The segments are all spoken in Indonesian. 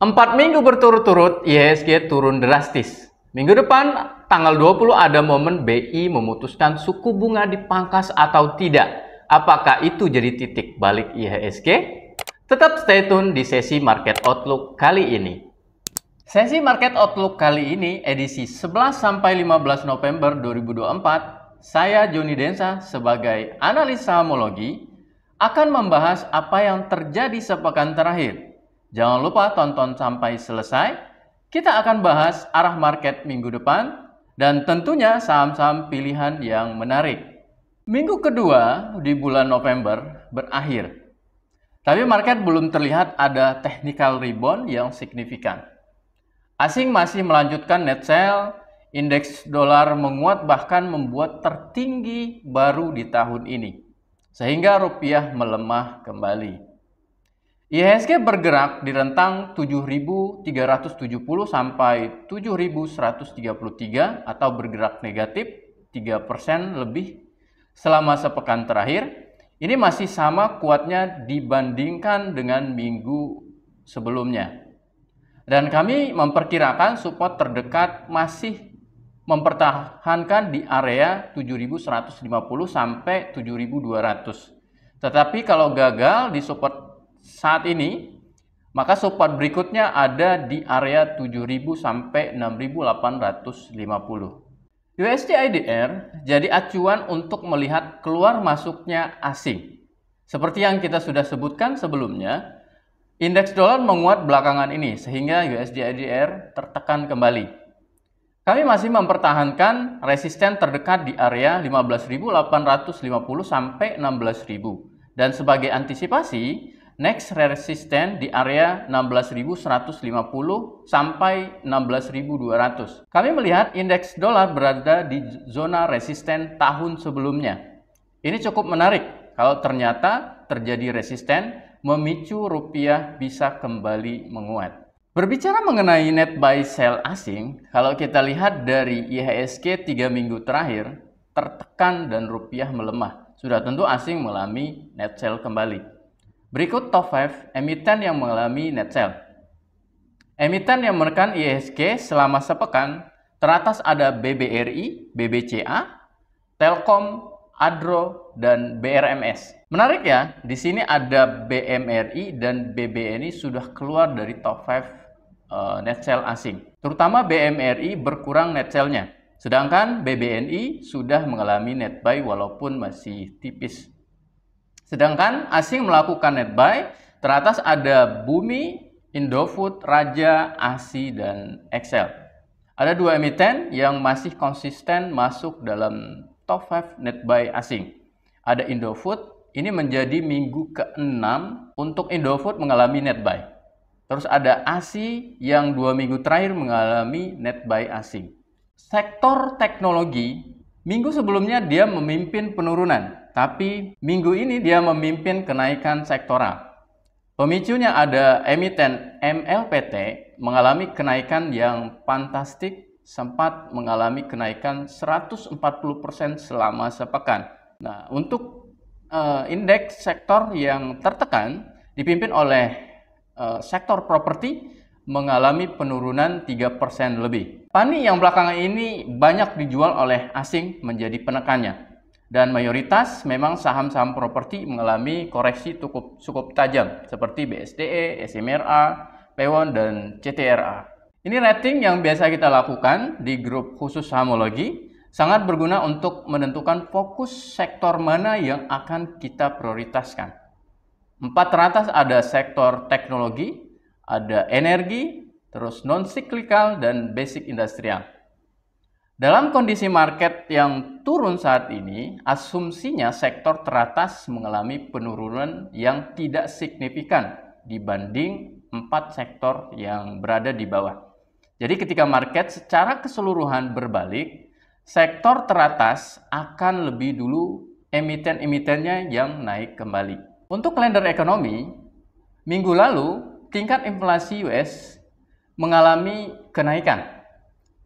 4 minggu berturut-turut IHSG turun drastis. Minggu depan, tanggal 20 ada momen BI memutuskan suku bunga dipangkas atau tidak. Apakah itu jadi titik balik IHSG? Tetap stay tune di sesi Market Outlook kali ini. Sesi Market Outlook kali ini edisi 11-15 November 2024, saya Joni Densa sebagai analis sahamologi akan membahas apa yang terjadi sepekan terakhir. Jangan lupa tonton sampai selesai. Kita akan bahas arah market minggu depan dan tentunya saham-saham pilihan yang menarik. Minggu kedua di bulan November berakhir. Tapi market belum terlihat ada technical rebound yang signifikan. Asing masih melanjutkan net sell, indeks dolar menguat bahkan membuat tertinggi baru di tahun ini. Sehingga rupiah melemah kembali. IHSG bergerak di rentang 7.370 sampai 7.133 atau bergerak negatif 3% lebih selama sepekan terakhir. Ini masih sama kuatnya dibandingkan dengan minggu sebelumnya. Dan kami memperkirakan support terdekat masih mempertahankan di area 7.150 sampai 7.200. Tetapi kalau gagal di support saat ini, maka support berikutnya ada di area 7.000 sampai 6.850. USD IDR jadi acuan untuk melihat keluar masuknya asing. Seperti yang kita sudah sebutkan sebelumnya, indeks dolar menguat belakangan ini sehingga USD IDR tertekan kembali. Kami masih mempertahankan resisten terdekat di area 15.850 sampai 16.000. Dan sebagai antisipasi, next resisten di area 16.150 sampai 16.200. Kami melihat indeks dolar berada di zona resisten tahun sebelumnya. Ini cukup menarik kalau ternyata terjadi resisten memicu rupiah bisa kembali menguat. Berbicara mengenai net buy sell asing, kalau kita lihat dari IHSG 3 minggu terakhir, tertekan dan rupiah melemah. Sudah tentu asing mengalami net sell kembali. Berikut top 5 emiten yang mengalami net sell. Emiten yang menekan IHSG selama sepekan, teratas ada BBRI, BBCA, Telkom, Adro, dan BRMS. Menarik ya, di sini ada BMRI dan BBNI sudah keluar dari top 5 net sell asing. Terutama BMRI berkurang net sell-nya, sedangkan BBNI sudah mengalami net buy walaupun masih tipis. Sedangkan asing melakukan net buy, teratas ada Bumi, Indofood, Raja, ASI, dan Excel. Ada 2 emiten yang masih konsisten masuk dalam top 5 net buy asing. Ada Indofood, ini menjadi minggu ke-6 untuk Indofood mengalami net buy. Terus ada ASI yang 2 minggu terakhir mengalami net buy asing. Sektor teknologi, minggu sebelumnya dia memimpin penurunan, tapi minggu ini dia memimpin kenaikan sektoral. Pemicunya ada emiten MLPT mengalami kenaikan yang fantastik, sempat mengalami kenaikan 140% selama sepekan. Nah, untuk indeks sektor yang tertekan dipimpin oleh sektor properti mengalami penurunan 3% lebih. Pani yang belakangan ini banyak dijual oleh asing menjadi penekannya. Dan mayoritas memang saham-saham properti mengalami koreksi cukup tajam seperti BSDE, SMRA, Pewon, dan CTRA. Ini rating yang biasa kita lakukan di grup khusus sahamologi, sangat berguna untuk menentukan fokus sektor mana yang akan kita prioritaskan. 4 teratas ada sektor teknologi, ada energi, terus non-cyclical, dan basic industrial. Dalam kondisi market yang turun saat ini, asumsinya sektor teratas mengalami penurunan yang tidak signifikan dibanding 4 sektor yang berada di bawah. Jadi ketika market secara keseluruhan berbalik, sektor teratas akan lebih dulu emiten-emitennya yang naik kembali. Untuk kalender ekonomi, minggu lalu tingkat inflasi US mengalami kenaikan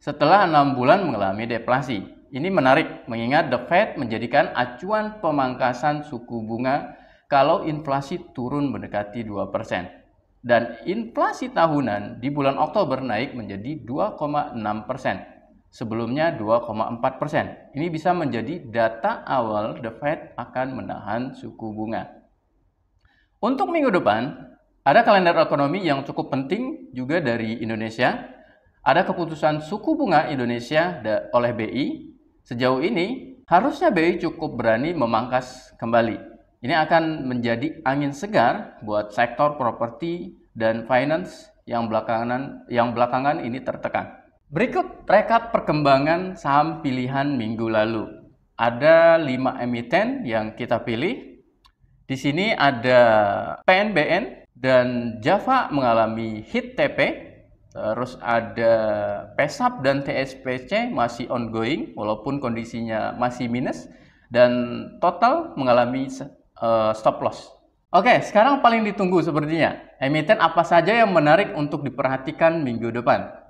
setelah 6 bulan mengalami deflasi. Ini menarik mengingat The Fed menjadikan acuan pemangkasan suku bunga kalau inflasi turun mendekati 2%. Dan inflasi tahunan di bulan Oktober naik menjadi 2,6%. Sebelumnya 2,4%. Ini bisa menjadi data awal The Fed akan menahan suku bunga. Untuk minggu depan, ada kalender ekonomi yang cukup penting juga dari Indonesia. Ada keputusan suku bunga Indonesia oleh BI. Sejauh ini, harusnya BI cukup berani memangkas kembali. Ini akan menjadi angin segar buat sektor properti dan finance yang belakangan ini tertekan. Berikut rekap perkembangan saham pilihan minggu lalu. Ada 5 emiten yang kita pilih. Di sini ada PNBN dan Java mengalami hit TP. Terus ada PESAP dan TSPC masih ongoing walaupun kondisinya masih minus. Dan Total mengalami stop loss. Oke, sekarang paling ditunggu sepertinya. Emiten apa saja yang menarik untuk diperhatikan minggu depan?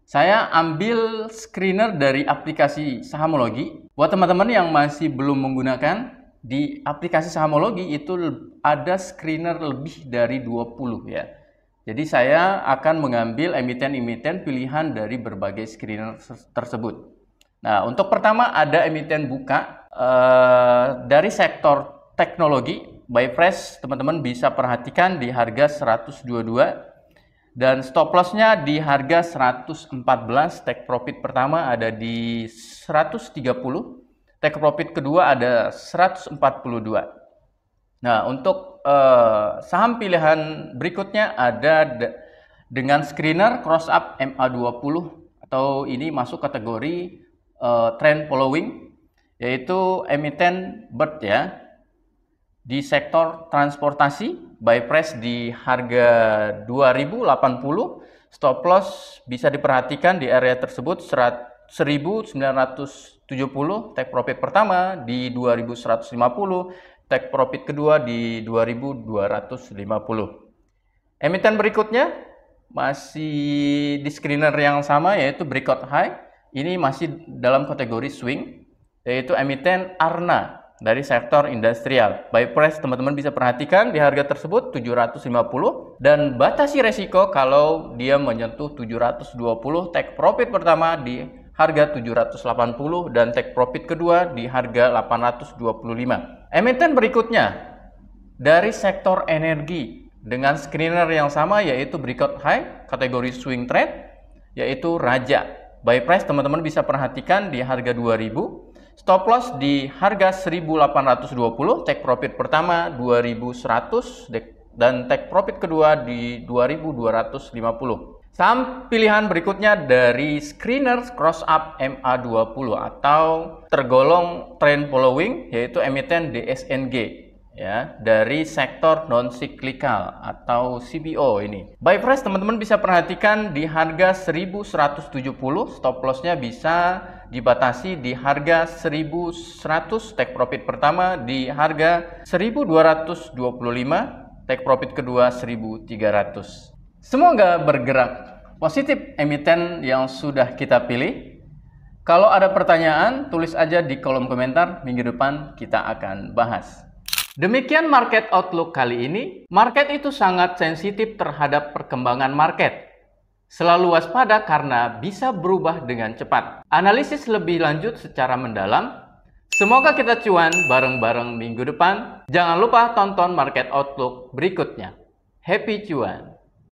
Saya ambil screener dari aplikasi Sahamologi. Buat teman-teman yang masih belum menggunakan, di aplikasi Sahamologi itu ada screener lebih dari 20 ya. Jadi saya akan mengambil emiten-emiten pilihan dari berbagai screener tersebut. Nah, untuk pertama ada emiten buka dari sektor teknologi, buy price teman-teman bisa perhatikan di harga 122 dan stop lossnya di harga 114. Take profit pertama ada di 130, take profit kedua ada 142. Nah, untuk saham pilihan berikutnya ada dengan screener cross up MA20 atau ini masuk kategori trend following, yaitu emiten BIRD ya. Di sektor transportasi, buy price di harga 2080, stop loss bisa diperhatikan di area tersebut 1970, take profit pertama di 2150, take profit kedua di 2250. Emiten berikutnya masih di screener yang sama yaitu breakout high. Ini masih dalam kategori swing, yaitu emiten Arna dari sektor industrial. Buy price teman-teman bisa perhatikan di harga tersebut 750 dan batasi resiko kalau dia menyentuh 720, take profit pertama di harga 780 dan take profit kedua di harga 825. Emiten berikutnya dari sektor energi dengan screener yang sama yaitu breakout high kategori swing trade yaitu Raja. Buy price teman-teman bisa perhatikan di harga 2000, stop loss di harga 1820, take profit pertama 2100 dan take profit kedua di 2250. Saham pilihan berikutnya dari screener cross up MA20 atau tergolong trend following yaitu emiten DSNG ya, dari sektor non cyclical atau CBO ini. Buy price teman-teman bisa perhatikan di harga 1170, stop lossnya bisa dibatasi di harga 1100, take profit pertama di harga 1225, take profit kedua 1300. Semoga bergerak positif emiten yang sudah kita pilih. Kalau ada pertanyaan, tulis aja di kolom komentar, minggu depan kita akan bahas. Demikian market outlook kali ini. Market itu sangat sensitif terhadap perkembangan market. Selalu waspada karena bisa berubah dengan cepat. Analisis lebih lanjut secara mendalam. Semoga kita cuan bareng-bareng minggu depan. Jangan lupa tonton market outlook berikutnya. Happy cuan!